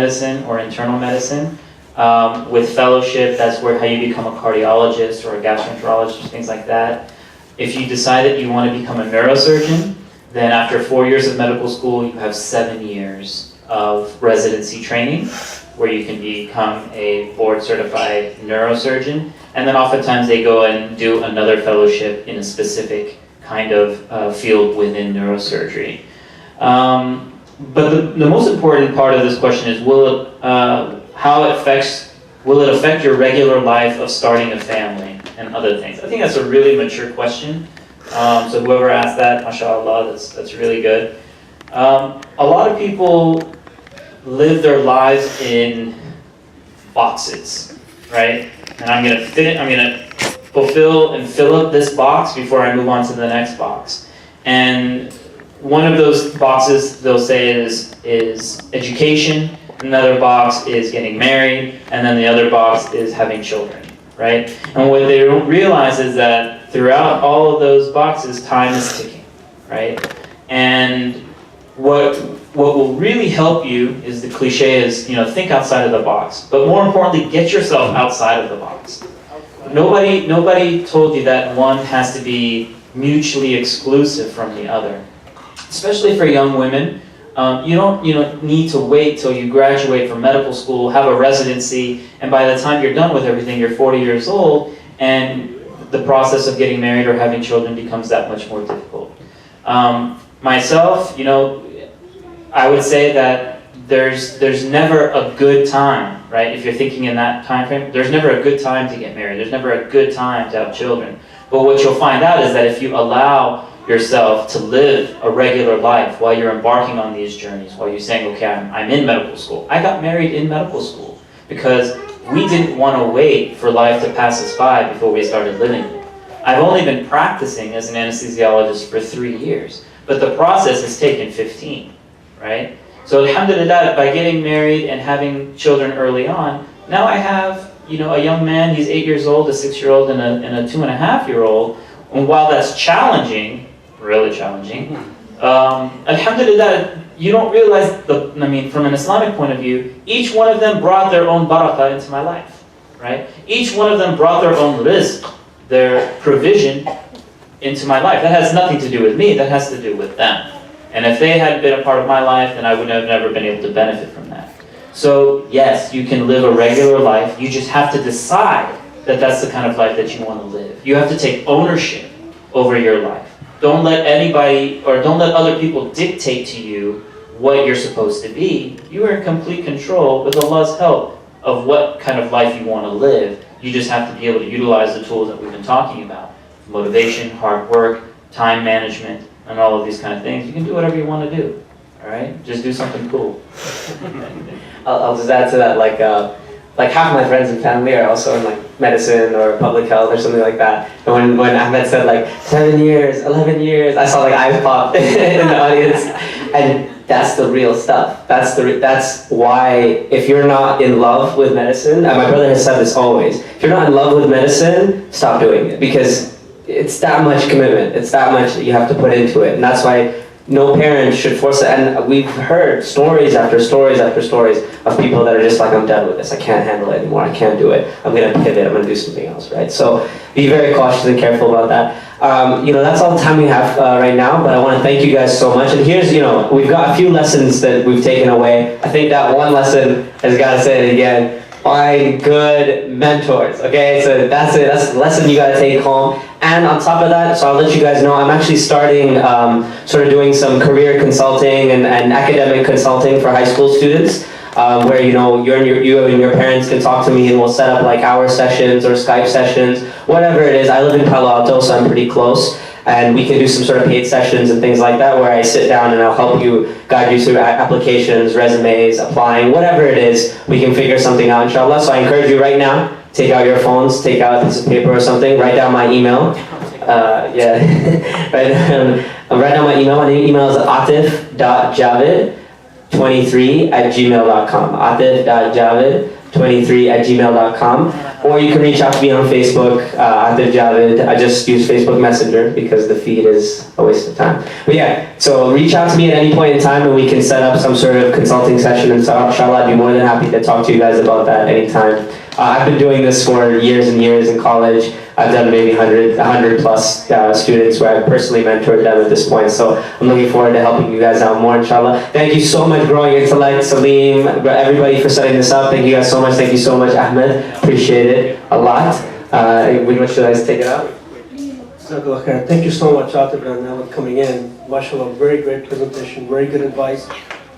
medicine or internal medicine. With fellowship, that's where how you become a cardiologist or a gastroenterologist, things like that. If you decide that you want to become a neurosurgeon, then after 4 years of medical school, you have 7 years of residency training, where you can become a board-certified neurosurgeon. And then oftentimes they go and do another fellowship in a specific kind of field within neurosurgery. But the most important part of this question is, will it affect your regular life of starting a family and other things? I think that's a really mature question. So whoever asked that, mashallah, that's really good. A lot of people live their lives in boxes, right? And I'm gonna fulfill and fill up this box before I move on to the next box. And one of those boxes they'll say is education, another box is getting married, and then the other box is having children, right? And what they don't realize is that throughout all of those boxes, time is ticking, right? And what will really help you is, the cliche is, think outside of the box. But more importantly, get yourself outside of the box. Nobody told you that one has to be mutually exclusive from the other. Especially for young women, you don't need to wait till you graduate from medical school, have a residency, and by the time you're done with everything, you're 40 years old, and the process of getting married or having children becomes that much more difficult. Myself, I would say that there's never a good time, right? If you're thinking in that time frame, there's never a good time to get married. There's never a good time to have children. But what you'll find out is that if you allow yourself to live a regular life while you're embarking on these journeys, while you're saying, okay, I'm in medical school. I got married in medical school because we didn't want to wait for life to pass us by before we started living it. I've only been practicing as an anesthesiologist for 3 years, but the process has taken 15, right? So alhamdulillah, by getting married and having children early on, now I have a young man, he's 8 years old, a 6-year-old, and a 2.5-year-old. And while that's challenging, really challenging, alhamdulillah, you don't realize, from an Islamic point of view, each one of them brought their own barakah into my life, right? Each one of them brought their own rizq, their provision, into my life. That has nothing to do with me, that has to do with them. And if they hadn't been a part of my life, then I would have never been able to benefit from that. So yes, you can live a regular life, you just have to decide that that's the kind of life that you want to live. You have to take ownership over your life. Don't let anybody, or don't let other people dictate to you what you're supposed to be. You are in complete control, with Allah's help, of what kind of life you want to live. You just have to be able to utilize the tools that we've been talking about. Motivation, hard work, time management, and all of these kind of things. You can do whatever you want to do. All right? Just do something cool. I'll just add to that, like half my friends and family are also in medicine or public health or something like that. And when Ahmed said 7 years, 11 years, I saw eyes pop in the audience. And that's the real stuff. That's why, if you're not in love with medicine, and my brother has said this always, if you're not in love with medicine, stop doing it, because it's that much commitment. It's that much that you have to put into it. And that's why no parent should force it. And we've heard stories after stories after stories of people that are just I'm done with this. I can't handle it anymore. I can't do it. I'm going to pivot. I'm going to do something else, right? So be very cautious and careful about that. That's all the time we have right now, but I want to thank you guys so much. And here's, we've got a few lessons that we've taken away. I think that one lesson, has got to say it again, find good mentors, okay? So that's it. That's the lesson you got to take home. And on top of that, so I'll let you guys know, I'm actually starting sort of doing some career consulting and academic consulting for high school students, where you and your parents can talk to me, and we'll set up hour sessions or Skype sessions, whatever it is. I live in Palo Alto, so I'm pretty close. And we can do some sort of paid sessions and things like that, where I sit down and I'll help you, guide you through applications, resumes, applying, whatever it is, we can figure something out, inshallah. So I encourage you right now, take out your phones, take out a piece of paper or something, write down my email. Write down my email. My email is atif.javed23@gmail.com. atif.javed23 atif23@gmail.com, or you can reach out to me on Facebook, Atif Javed. I just use Facebook Messenger because the feed is a waste of time. But yeah, so reach out to me at any point in time and we can set up some sort of consulting session, and so inshallah I'd be more than happy to talk to you guys about that anytime. I've been doing this for years and years in college. I've done maybe 100 plus students where I've personally mentored them at this point. So I'm looking forward to helping you guys out more, inshallah. Thank you so much, Growing Intellect, Salim, everybody for setting this up. Thank you guys so much. Thank you so much, Ahmed. Appreciate it a lot. Which should I take it out? Thank you so much, Atif and Ahmed, coming in. MashaAllah, very great presentation, very good advice.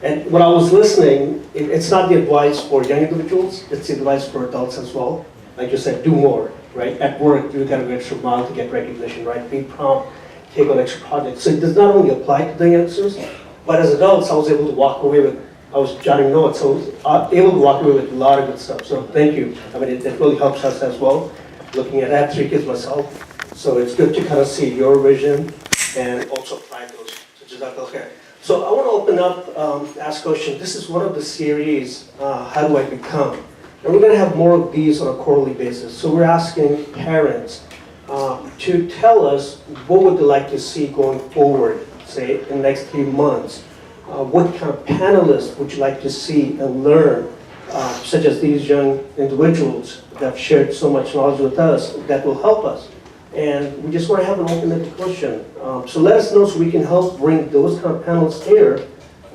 And when I was listening, it's not the advice for young individuals, it's the advice for adults as well. Like you said, do more, right? At work, you gotta go extra mile to get recognition, right? Be prompt, take on extra projects. So it does not only apply to the youngsters, but as adults, I was able to walk away with, I was jotting notes, so I was able to walk away with a lot of good stuff. So thank you. I mean, it really helps us as well. Looking at, I have 3 kids myself, so it's good to kind of see your vision and also apply those. So Jazakallah khair. So I want to open up, ask a question. This is one of the series, How Do I Become? And we're going to have more of these on a quarterly basis. So we're asking parents to tell us what would they like to see going forward, say, in the next 3 months. What kind of panelists would you like to see and learn, such as these young individuals that have shared so much knowledge with us that will help us. And we just want to have an open-ended question. So let us know so we can help bring those kind of panelists here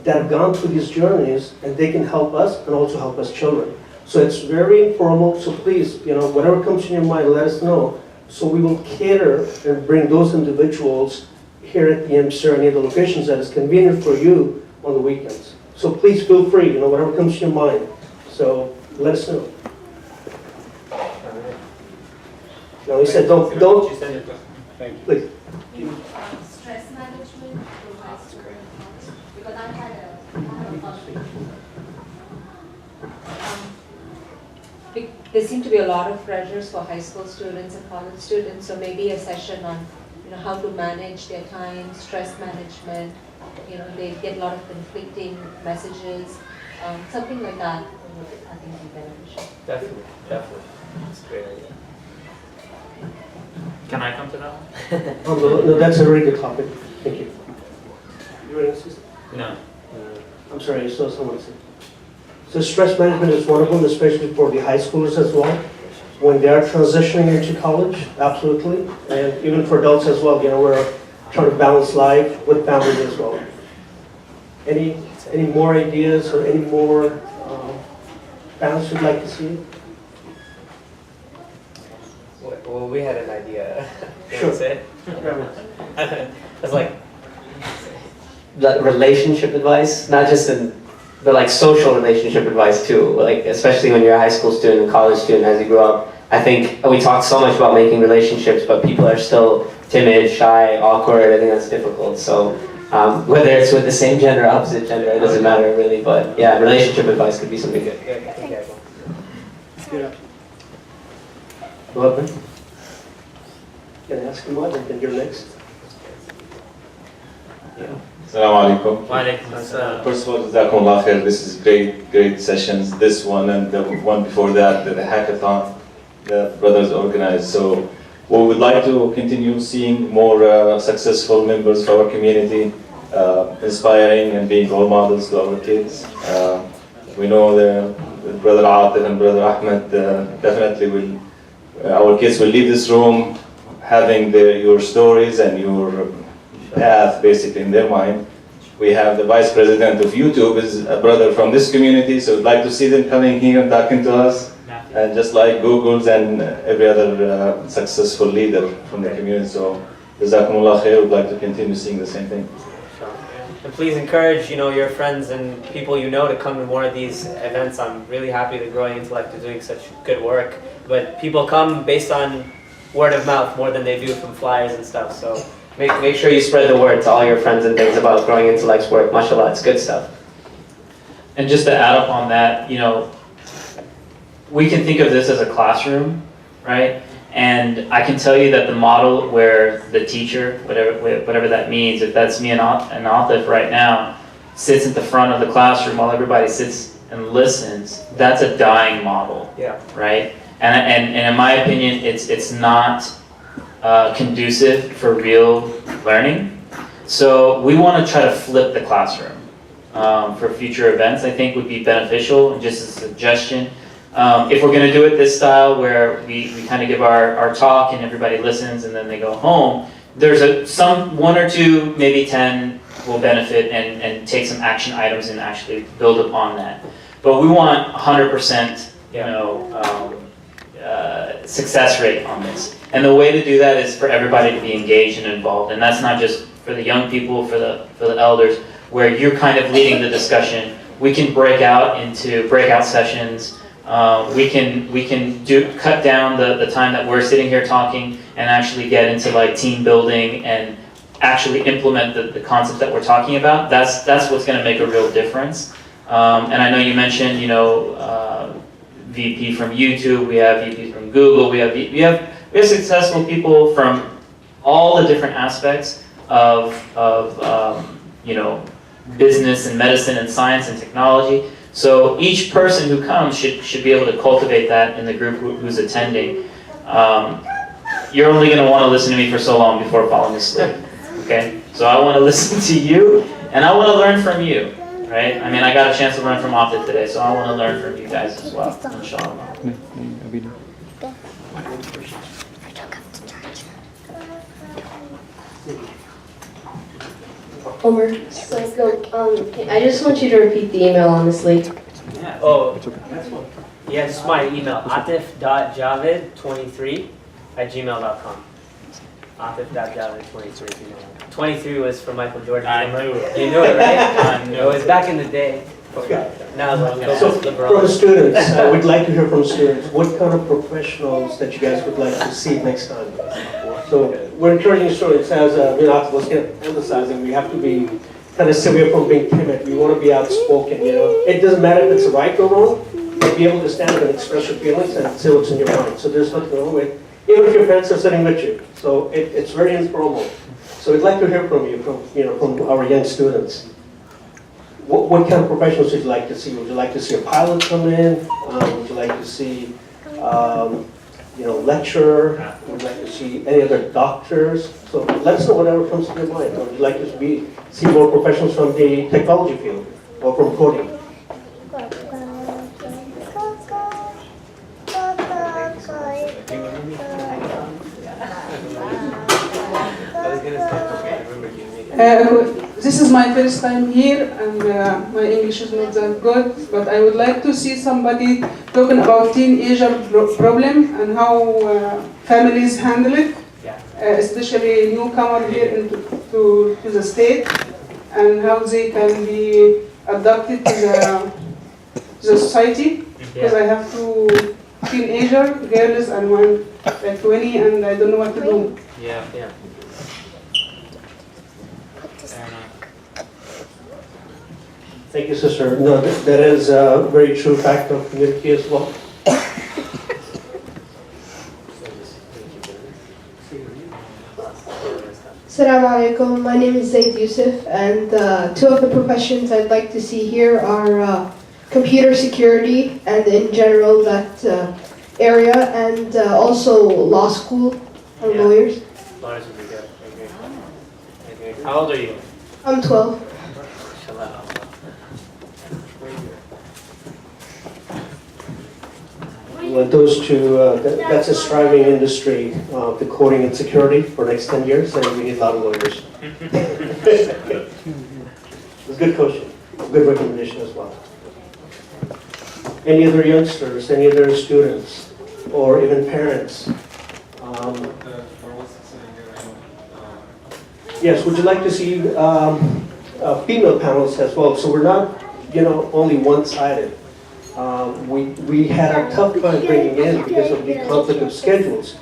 that have gone through these journeys, and they can help us and also help us children. So it's very informal, so please, whatever comes in your mind, let us know. So we will cater and bring those individuals here at the MC or any of the locations that is convenient for you on the weekends. So please feel free, whatever comes to your mind. So let us know. No, he said don't, Thank you. please. Stress management for high school and college, because I had a college. There seem to be a lot of pressures for high school students and college students, so maybe a session on how to manage their time, stress management. They get a lot of conflicting messages. Something like that would, I think, be beneficial. Definitely. That's a great idea. Can I come to that one? No, that's a very good topic. Thank you. You ready to say something? No. I'm sorry, I saw someone say. So stress management is one of them, especially for the high schoolers as well. When they are transitioning into college, absolutely. And even for adults as well, we're trying to balance life with families as well. Any more ideas or any more balance you'd like to see? Well, we had an idea. Sure. Say it's like relationship advice, not just but like social relationship advice too. Like especially when you're a high school student and college student as you grow up. I think we talk so much about making relationships, but people are still timid, shy, awkward. I think that's difficult. So whether it's with the same gender or opposite gender, it doesn't matter really. But yeah, relationship advice could be something good. Yeah. Well, can I ask him what, and then you're next? Yeah. Assalamu alaikum. Walaikum First of all, Jazakumullah khair. This is great sessions. This one and the one before that, the hackathon the brothers organized. So we would like to continue seeing more successful members of our community, inspiring and being role models to our kids. We know the brother Atif and brother Ahmed definitely will. Our kids will leave this room having your stories and your path basically in their mind. We have the vice president of YouTube is a brother from this community, so we'd like to see them coming here and talking to us. And just like Google's and every other successful leader from the community. So Jazakumullah khair, we'd like to continue seeing the same thing. And please encourage, your friends and people to come to more of these events. I'm really happy that Growing Intellect is doing such good work. But people come based on word of mouth more than they do from flyers and stuff. So make sure you spread the word to all your friends and things about Growing Intellect's work. MashaAllah, it's good stuff. And just to add up on that, we can think of this as a classroom, right? And I can tell you that the model where the teacher, whatever that means, if that's me and Atif right now, sits at the front of the classroom while everybody sits and listens, that's a dying model. Yeah. Right? And in my opinion, it's not conducive for real learning. So we want to try to flip the classroom for future events. I think would be beneficial, and just a suggestion. If we're going to do it this style, where we kind of give our talk and everybody listens and then they go home, there's some 1 or 2, maybe 10 will benefit and take some action items and actually build upon that. But we want 100%, success rate on this. And the way to do that is for everybody to be engaged and involved. And that's not just for the young people, for the elders, where you're kind of leading the discussion. We can break out into breakout sessions. We can cut down the time that we're sitting here talking and actually get into like team building and actually implement the concept that we're talking about. That's what's going to make a real difference. And I know you mentioned, VP from YouTube, we have VP from Google, we have successful people from all the different aspects of business and medicine and science and technology. So each person who comes should be able to cultivate that in the group who's attending. You're only going to want to listen to me for so long before falling asleep. Okay? So I want to listen to you, and I want to learn from you. Right? I mean, I got a chance to learn from Optic today, so I want to learn from you guys as well, inshallah. Omar, I just want you to repeat the email on this link. Yeah. Oh, yeah, this is my email, atif.javed23@gmail.com. Atif.javed23@gmail.com. 23 was for Michael Jordan. I remember? knew it. You knew it, right? I knew It was back in the day. Okay. Now it's So LeBron. from the students, we'd like to hear from students, what kind of professionals that you guys would like to see next time? So we're encouraging students, as I was emphasizing, we have to be kind of severe from being timid. We want to be outspoken, It doesn't matter if it's right or wrong, but be able to stand up and express your feelings and say what's in your mind. So there's nothing wrong with it, even if your friends are sitting with you. So it's very informal. So we'd like to hear from you, from our young students. What kind of professionals would you like to see? Would you like to see a pilot come in? Would you like to see, lecturer? Would you like to see any other doctors? So let us know whatever comes to your mind. Or would you like to see more professionals from the technology field or from coding? This is my first time here, and my English is not that good, but I would like to see somebody talking about teenager problem and how families handle it, especially newcomer here to the state, and how they can be adapted to the society. Because I have two teenager girls and one like 20, and I don't know what to do. Yeah. Thank you, sister. No, that is a very true fact of community as well. Assalamu alaikum, my name is Zaid Yusuf, and two of the professions I'd like to see here are computer security and in general that area, and also law school and Yeah. lawyers. Lawyers would be good. I agree. How old are you? I'm 12. Mashallah. Well, those two, that's a striving industry, the coding and security for the next 10 years, and we need a lot of lawyers. It's good coaching, good recommendation as well. Any other youngsters, any other students, or even parents? Yes, would you like to see female panels as well? So we're not, only one-sided. We had a tough time bringing in because of the conflict of schedules.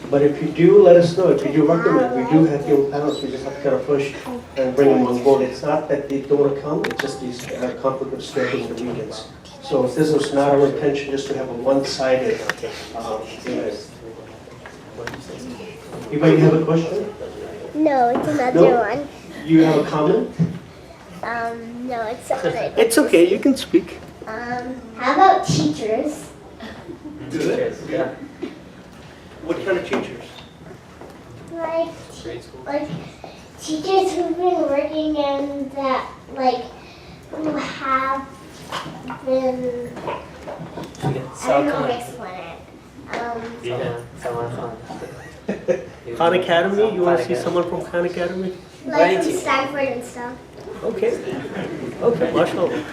But if you do, let us know. If you do recommend, we do have female panels. We just have to kind of push and bring them on board. It's not that they don't want to come, it's just these conflict of schedules and the weekends. So this was not our intention, just to have a one-sided event. Anybody have a question? No, it's another No? one. You have a comment? No, it's alright. It's okay, you can speak. How about teachers? Teachers, yeah. What kind of teachers? Like, like teachers who've been working and that, like, who have been, I don't know how to explain it. Someone fun. Khan Academy? You want to see someone from Khan Academy? Like from Stanford and stuff. Okay. Okay, mashallah.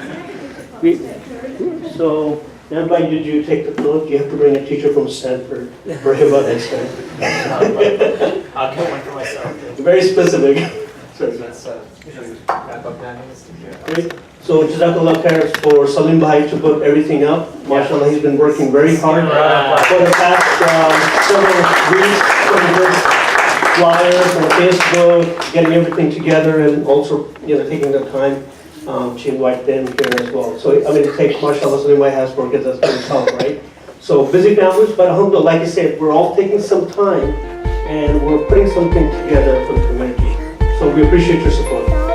So, now why did you take the float? You have to bring a teacher from Stanford for Hiba next time. I'll get one for myself. Very specific. Sorry. Let's wrap up now. Great. So Jazakallah khairs for Salim Bhai to put everything up. MashaAllah, he's been working very hard for the past several weeks, putting good flyers on Facebook, getting everything together, and also, taking the time to invite them here as well. So, I mean, it takes, MashaAllah, Salim Bhai has worked as himself, right? So busy families, but alhamdulillah, like I said, we're all taking some time and we're putting something together for the community. So we appreciate your support.